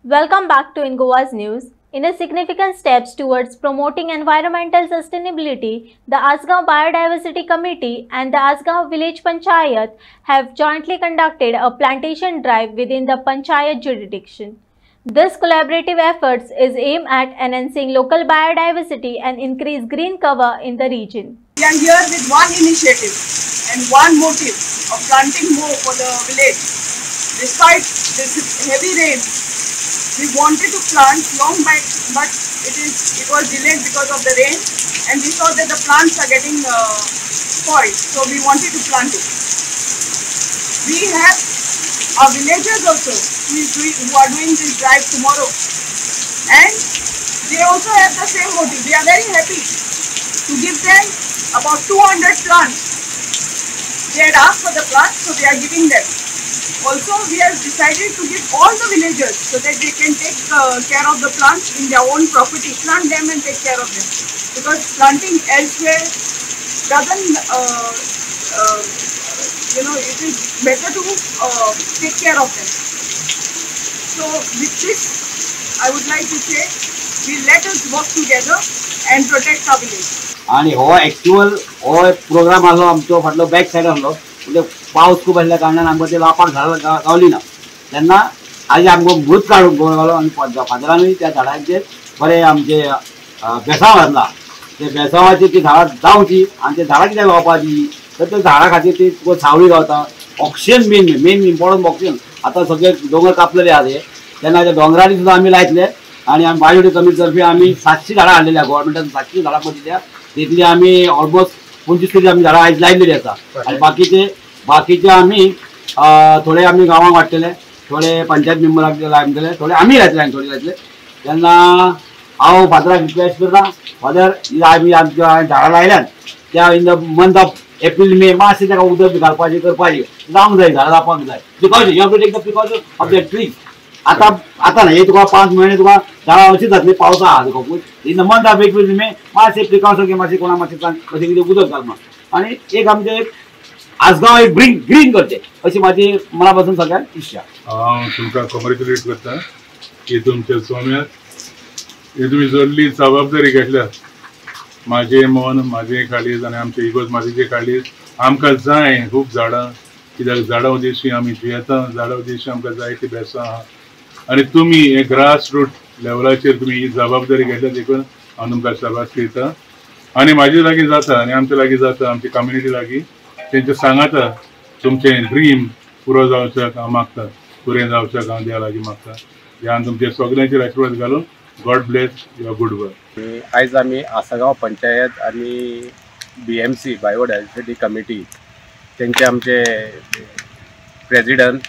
Welcome back to Ingoa's News. In a significant steps towards promoting environmental sustainability, the Asgaon Biodiversity Committee and the Asgaon Village Panchayat have jointly conducted a plantation drive within the Panchayat jurisdiction. This collaborative efforts is aimed at enhancing local biodiversity and increase green cover in the region. We are here with one initiative and one motive of planting more for the village. Despite this heavy rain, we wanted to plant long back, but it was delayed because of the rain, and we saw that the plants are getting spoiled, so we wanted to plant it. We have our villagers also who are doing this drive tomorrow, and they also have the same motive. We are very happy to give them about 200 plants. They had asked for the plants, so we are giving them. Also, we have decided to give all the villagers so that they can take care of the plants in their own property, plant them and take care of them. Because planting elsewhere doesn't, it is better to take care of them. So with this, I would like to say, let us work together and protect our village. आणि हो actual हो programme आलो आमचो फाटलो back said आसलो म्हणजे पावस खूप आसल्या कारणान आमकां ते लावपाक झाडां गावली ना तेन्ना आज आमकां भूत काडून घालो आनी फादरांनी त्या झाडांचेर बरें आमचे बेसांव घातला ते बेसांवाची ती झाडां जावची आनी ते झाडां कित्याक लावपाची तर त्या झाडां खातीर ती तुका सावळी गावता ऑक्सिजन मेन इम्पॉर्टंट ऑक्सिजन आतां सगळे दोंगर कापलेले आहा ते तेन्ना त्या दोंगरांनी सुद्दां आमी लायतले आनी आमी बायोडिवर्सिटी कमिटी तर्फे आमी 700 झाडां हाडलेल्या गव्हर्मेंटान 700 झाडां पळयल्या तितली आमी ऑलमोस्ट 25 तरी आमी झाडां आयज लायलेली आसा आनी बाकीचे आमी थोडे आमी गांवांक वाडटले थोडे पंचायत मेंबराक लायतले थोडे आमी लायतले आनी थोडे लायतले तेन्ना हांव फादराक रिक्वेस्ट करता फादर आमी आमच्या झाडां लायल्यात त्या in the month of April May मातशें ताका उदक बी घालपाचें करपाचें जावंक जाय झाडां जावपाक जाय because you have to take the precaution of the trees आता नाही तुका 5 महिने तुका झाडां अशीच जातली पावसा आहा तुका in the month of April May मातशें प्रिकॉशन घे मातशें कोणा मातशें कशें कितें उदक घालना आनी एक आमचें आसगांव एक ग्रीन करचें अशी म्हाजी मना पासून सगळ्यांक इच्छा हांव तुमकां कॉंग्रेच्युलेट करता की तुमच्या स्वाम्याक ही तुमी सगळी जबाबदारी घेतल्यात म्हाजें मन म्हाजें काळीज आनी आमचे इगोज मातीचें काळीज आमकां जाय खूब झाडां कित्याक झाडां उदेशी आमी जियेता झाडां उदेशी आमकां जायतीं बेसां आहा आनी तुमी हे ग्रास रूट लेवलाचेर तुमी ही जबाबदारी घेतल्या देखून हांव तुमकां शाबास दिता आनी म्हाजे लागीं जाता आनी आमचे लागीं जाता आमची कम्युनिटी लागीं तेंचे सांगाता तुमचें ड्रीम पुरो जावचें हांव मागता पुरें जावचें हांव देवा लागीं मागता ह्यान तुमचे सगळ्यांचेर आशिर्वाद घालून God bless your good work. आयज आमी आसगांव पंचायत आनी BMC बायोडायवर्सिटी कमिटी तेंचे आमचे प्रेसिडेंट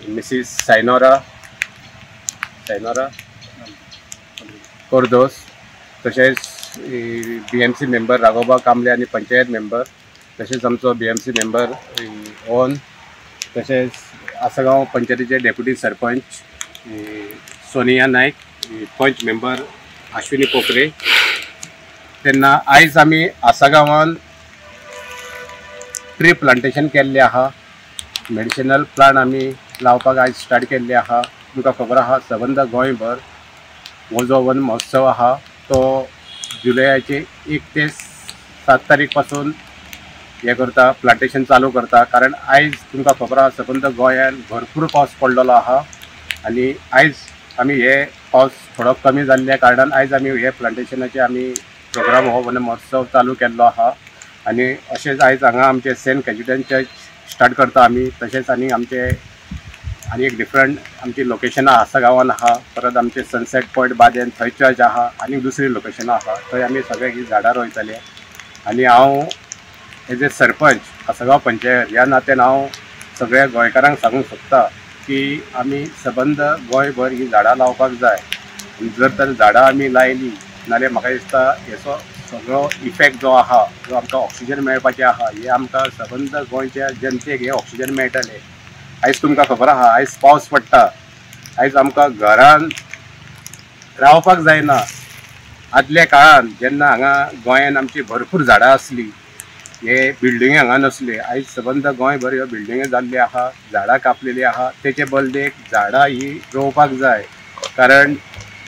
मिसीस सायनोरा कोर्दोस तशेंच BMC मेंबर राघोबा कांबळे आनी पंचायत मेंबर तशेंच आमचो BMC मेंबर ओन तशेंच आसगांव पंचायतीचे डेप्युटी सरपंच सोनिया नायक पंच मेंबर अश्विनी पोखरे तेन्ना आयज आमी आसगांवान ट्री प्लांटेशन केल्लें आहा मेडिसिनल प्लांट आमी लावपाक आयज स्टार्ट केल्ले आहा तुमकां खबर आहा सबंद गोंयभर हो जो वन महोत्सव आहा तो जुलयाचे 1 ते 7 तारीख पासून हे करता प्लांटेशन चालू करता कारण आयज तुमकां खबर आहा सबंद गोंयान भरपूर पावस पडलेलो आहा आनी आयज आमी हे पावस थोडो कमी जाल्ल्या कारणान आयज आमी हे प्लांटेशनाचे आमी प्रोग्राम हो वन महोत्सव चालू केल्लो आहा आनी अशेंच आयज हांगा आमचे सेंट कॅज्युटन चर्च स्टार्ट करता आमी तशेंच आनी आमचे आनी एक डिफरंट आमची लोकेशनां आसगांवान आहा परत आमचे सनसेट पॉयंट बादेन थंय चर्च आहा आनी दुसरी लोकेशनां आहा थंय आमी सगळे ही झाडां रोयतले आनी हांव एज ए सरपंच आसगांव पंचायत ह्या नात्यान हांव सगळ्या गोंयकारांक सांगूंक सोदता की आमी सबंद गोंयभर ही झाडां लावपाक जाय जर तर झाडां आमी लायली नाल्यार म्हाका दिसता हेचो सगळो इफेक्ट जो आहा जो आमकां ऑक्सिजन मेळपाचें आहा हे आमकां सबंद गोंयच्या जनतेक हे ऑक्सिजन मेळटलें आयज तुमकां खबर आहा आयज पावस पडटा आयज आमकां घरान रावपाक जायना आदल्या काळान जेन्ना हांगा गोंयान आमची भरपूर झाडां आसली हे बिल्डिंगे हांगा नसले आयज सबंद गोंयभर ह्यो बिल्डिंगे जाल्ले आहा झाडां कापलेली आहा तेचे बलदेक झाडां ही रोवपाक जाय कारण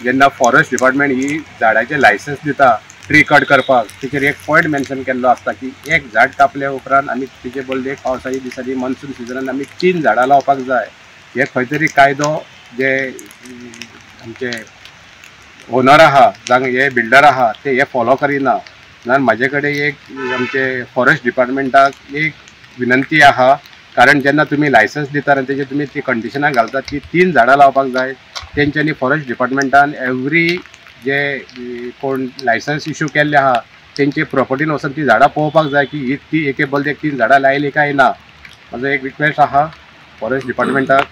जेन्ना फॉरेस्ट डिपार्टमेंट ही झाडाचे लायसन्स दिता ट्री कट करपाक तेचेर एक पॉयंट मेन्शन केल्लो आसता की एक झाड कापले उपरांत आमी तेचे बदले पावसाच्या दिसांनी मॉन्सून सिजनान आमी 3 झाडां लावपाक जाय. हे खंय तरी कायदो जे आमचे ओनर आहा जावं हे बिल्डर आहा ते हे फॉलो करिना. म्हाजे कडेन एक आमचे फॉरेस्ट डिपार्टमेंटाक एक विनंती आहा, कारण जेन्ना तुमी लायसन्स दिता आनी तेजे तुमी ती कंडिशनां घालतात की 3 झाडां लावपाक जाय, तेंच्यांनी फॉरेस्ट डिपार्टमेंटान एवरी जे कोण लायसन्स इश्यू केल्ले आहा तेंचे प्रॉपर्टीन वचून ती झाडां पळोवपाक जाय की ही ती एके बलदे 3 झाडां लायली काय ना. म्हाजो एक रिक्वेस्ट आहा फॉरेस्ट डिपार्टमेंटाक,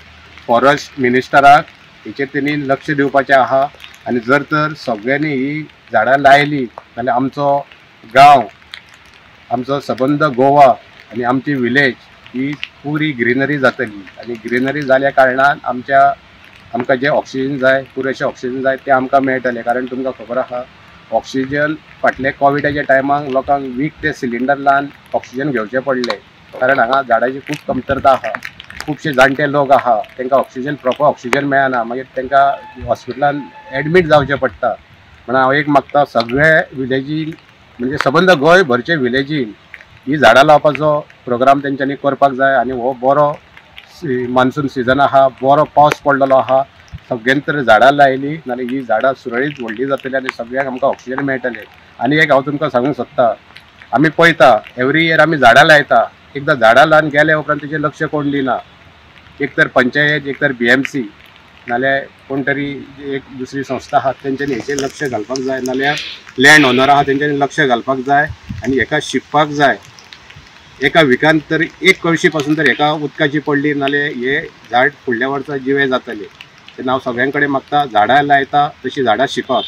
फॉरेस्ट मिनिस्टराक हेचेर तेणी लक्ष दिवपाचें आहा. आनी जर तर सगळ्यांनी ही झाडां लायली जाल्यार आमचो गांव, आमचो सबंद गोवा आनी आमची विलेज ही पुरी ग्रीनरी जातली. आनी ग्रीनरी जाल्या कारणान आमकां जे ऑक्सिजन जाय, पुरेशें ऑक्सिजन जाय तें आमकां मेळटलें. कारण तुमकां खबर आहा ऑक्सिजन फाटले कोविडाच्या टायमाक लोकांक वीक ते सिलिंडर लावन ऑक्सिजन घेवचें पडलें, कारण हांगा झाडांची खूब कमतरता आहा. खुबशे जाणटे लोक आहा तांकां ऑक्सिजन प्रॉपर ऑक्सिजन मेळना, मागीर तांकां हॉस्पिटलान एडमीट जावचें पडटा. म्हणून हांव एक मागता सगळे विलेजीन म्हणजे सबंद गोंयभरचे विलेजीन ही झाडां लावपाचो प्रोग्राम तेंच्यांनी करपाक जाय. आनी हो बरो मान्सून सिजन आहा, बरो पावस पडलेलो आहा, सगळ्यांनी तर झाडां लायली नाल्यार ही झाडां सुरळीत व्हडली जातली आनी सगळ्यांक आमकां ऑक्सिजन मेळटलें. आनी एक हांव तुमकां सांगूंक सोदता, आमी पळयता एवरी इयर आमी झाडां लायता, एकदां झाडां लावन गेले उपरांत तेजेर लक्ष कोण दिना. एक तर पंचायत, एक तर BMC नाल्यार कोण तरी एक दुसरी संस्था आहा तेंच्यांनी हेचेर लक्ष घालपाक जाय, नाल्यार लँड ओनर आहा तेंच्यांनी लक्ष घालपाक जाय आनी हेका शिकपाक जाय. एका विकान तर एक कळशी पासून तर हेका उदकाची पडली नाल्यार हे झाड फुडल्या वर्सा जिवे जातले. तेन्ना हांव सगळ्यां कडेन मागता झाडां लायता तशी झाडां शिकप.